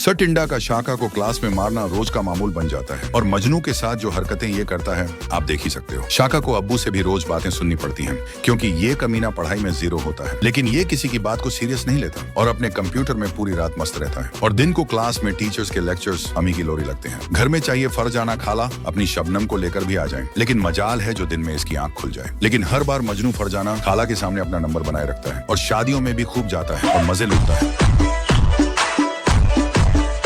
सटिंडा का शाका को क्लास में मारना रोज का मामूल बन जाता है और मजनू के साथ जो हरकतें ये करता है आप देख ही सकते हो। शाका को अब्बू से भी रोज बातें सुननी पड़ती हैं क्योंकि ये कमीना पढ़ाई में 0 होता है, लेकिन ये किसी की बात को सीरियस नहीं लेता और अपने कंप्यूटर में पूरी रात मस्त रहता है और दिन को क्लास में टीचर्स के लेक्चर्स अमी की लोरी लगते हैं। घर में चाहिए फरजाना खाला अपनी शबनम को लेकर भी आ जाए, लेकिन मजाल है जो दिन में इसकी आंख खुल जाए। लेकिन हर बार मजनू फरजाना खाला के सामने अपना नंबर बनाए रखता है और शादियों में भी खूब जाता है और मजे लूटता है।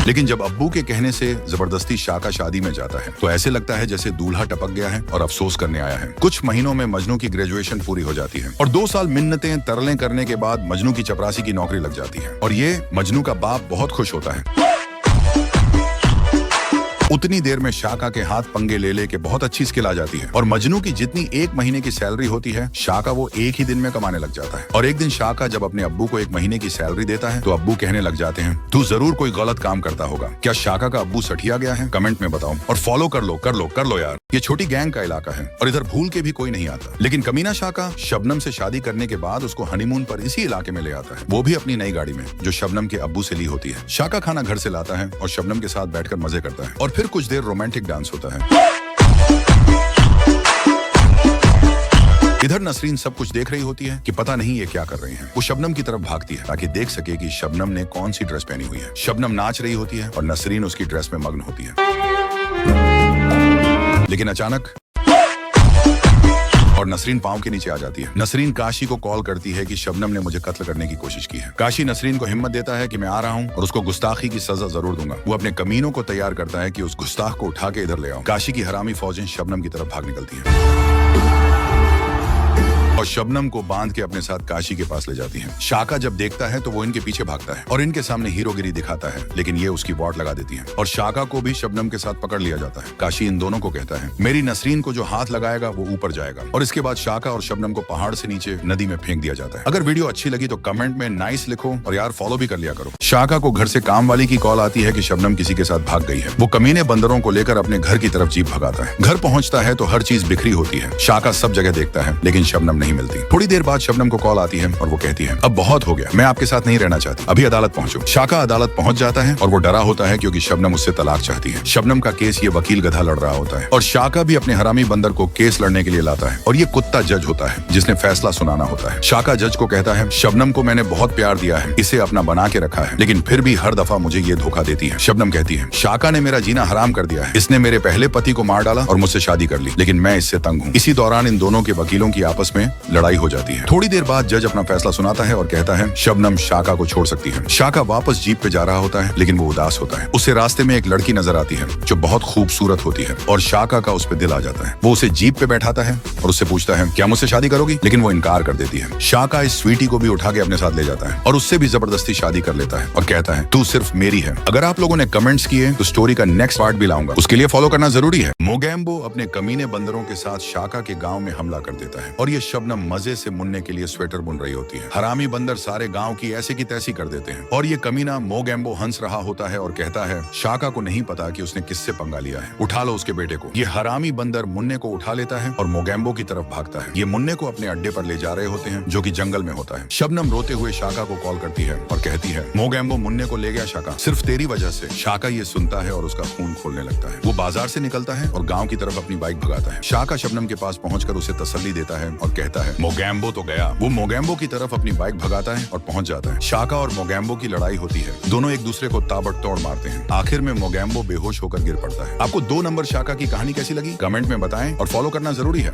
लेकिन जब अब्बू के कहने से जबरदस्ती शाका शादी में जाता है तो ऐसे लगता है जैसे दूल्हा टपक गया है और अफसोस करने आया है। कुछ महीनों में मजनू की ग्रेजुएशन पूरी हो जाती है और 2 साल मिन्नतें तरलें करने के बाद मजनू की चपरासी की नौकरी लग जाती है और ये मजनू का बाप बहुत खुश होता है। उतनी देर में शाका के हाथ पंगे ले लेके बहुत अच्छी स्किल आ जाती है और मजनू की जितनी 1 महीने की सैलरी होती है शाका वो 1 ही दिन में कमाने लग जाता है। और एक दिन शाका जब अपने अब्बू को 1 महीने की सैलरी देता है तो अब्बू कहने लग जाते हैं, तू जरूर कोई गलत काम करता होगा। क्या शाका का अब्बू सठिया गया है? कमेंट में बताओ और फॉलो कर लो यार। ये छोटी गैंग का इलाका है और इधर भूल के भी कोई नहीं आता। लेकिन कमीना शाका शबनम से शादी करने के बाद उसको हनीमून पर इसी इलाके में ले आता है, वो भी अपनी नई गाड़ी में जो शबनम के अब्बू से ली होती है। शाका खाना घर से लाता है और शबनम के साथ बैठकर मजे करता है और फिर कुछ देर रोमांटिक डांस होता है। इधर नसरीन सब कुछ देख रही होती है कि पता नहीं ये क्या कर रही हैं। वो शबनम की तरफ भागती है ताकि देख सके कि शबनम ने कौन सी ड्रेस पहनी हुई है। शबनम नाच रही होती है और नसरीन उसकी ड्रेस में मग्न होती है। लेकिन अचानक और नसरीन पांव के नीचे आ जाती है। नसरीन काशी को कॉल करती है कि शबनम ने मुझे कत्ल करने की कोशिश की है। काशी नसरीन को हिम्मत देता है कि मैं आ रहा हूं और उसको गुस्ताखी की सजा जरूर दूंगा। वो अपने कमीनों को तैयार करता है कि उस गुस्ताख को उठा के इधर ले आओ। काशी की हरामी फौजें शबनम की तरफ भाग निकलती हैं और शबनम को बांध के अपने साथ काशी के पास ले जाती हैं। शाका जब देखता है तो वो इनके पीछे भागता है और इनके सामने हीरोगिरी दिखाता है, लेकिन ये उसकी वाट लगा देती है और शाका को भी शबनम के साथ पकड़ लिया जाता है। काशी इन दोनों को कहता है, मेरी नसरीन को जो हाथ लगाएगा वो ऊपर जाएगा और इसके बाद शाका और शबनम को पहाड़ से नीचे नदी में फेंक दिया जाता है। अगर वीडियो अच्छी लगी तो कमेंट में नाइस लिखो और यार फॉलो भी कर लिया करो। शाका को घर से काम वाली की कॉल आती है कि शबनम किसी के साथ भाग गई है। वो कमीने बंदरों को लेकर अपने घर की तरफ जीप भगाता है। घर पहुंचता है तो हर चीज बिखरी होती है। शाका सब जगह देखता है लेकिन शबनम नहीं मिलती। थोड़ी देर बाद शबनम को कॉल आती है और वो कहती है, अब बहुत हो गया, मैं आपके साथ नहीं रहना चाहती, अभी अदालत पहुंचो। शाका अदालत पहुंच जाता है और वो डरा होता है क्योंकि शबनम उससे तलाक चाहती है। शबनम का केस ये वकील गधा लड़ रहा होता है और शाका भी अपने हरामी बंदर को केस लड़ने के लिए लाता है और ये कुत्ता जज होता है जिसने फैसला सुनाना होता है। शाका जज को कहता है, शबनम को मैंने बहुत प्यार दिया है, इसे अपना बना के रखा है, लेकिन फिर भी हर दफा मुझे ये धोखा देती है। शबनम कहती है, शाका ने मेरा जीना हराम कर दिया है, इसने मेरे पहले पति को मार डाला और मुझसे शादी कर ली, लेकिन मैं इससे तंग हूँ। इसी दौरान इन दोनों के वकीलों की आपस में लड़ाई हो जाती है। थोड़ी देर बाद जज अपना फैसला सुनाता है और कहता है, शबनम शाका को छोड़ सकती है। शाका वापस जीप पे जा रहा होता है लेकिन वो उदास होता है। उसे रास्ते में एक लड़की नजर आती है जो बहुत खूबसूरत होती है और शाका का उस पे दिल आ जाता है। वो उसे जीप पे बैठाता है और उससे पूछता है, क्या मुझसे शादी करोगी? लेकिन वो इनकार कर देती है। शाका इस स्वीटी को भी उठा के अपने साथ ले जाता है और उससे भी जबरदस्ती शादी कर लेता है और कहता है, तू सिर्फ मेरी है। अगर आप लोगों ने कमेंट्स किए तो स्टोरी का नेक्स्ट पार्ट भी लाऊंगा, उसके लिए फॉलो करना जरूरी है। मोगैम्बो अपने कमीने बंदरों के साथ शाका के गाँव में हमला कर देता है और ये शबनम मजे से मुन्ने के लिए स्वेटर बुन रही होती है। हरामी बंदर सारे गांव की ऐसे की तैसी कर देते हैं और ये कमीना मोगैम्बो हंस रहा होता है और कहता है, शाका को नहीं पता कि उसने किससे पंगा लिया है, उठा लो उसके बेटे को। ये हरामी बंदर मुन्ने को उठा लेता है और मोगैम्बो की तरफ भागता है। ये मुन्ने को अपने अड्डे पर ले जा रहे होते हैं जो कि जंगल में होता है। शबनम रोते हुए शाका को कॉल करती है और कहती है, मोगैम्बो मुन्ने को ले गया शाका, सिर्फ तेरी वजह से। शाका ये सुनता है और उसका खून खोलने लगता है। वो बाजार से निकलता है और गाँव की तरफ अपनी बाइक भगाता है। शाका शबनम के पास पहुंचकर उसे तसल्ली देता है और कहता है, मोगैम्बो तो गया। वो मोगैम्बो की तरफ अपनी बाइक भगाता है और पहुंच जाता है। शाका और मोगैम्बो की लड़ाई होती है, दोनों एक दूसरे को ताबड़तोड़ मारते हैं। आखिर में मोगैम्बो बेहोश होकर गिर पड़ता है। आपको 2 नंबर शाका की कहानी कैसी लगी कमेंट में बताएं और फॉलो करना जरूरी है।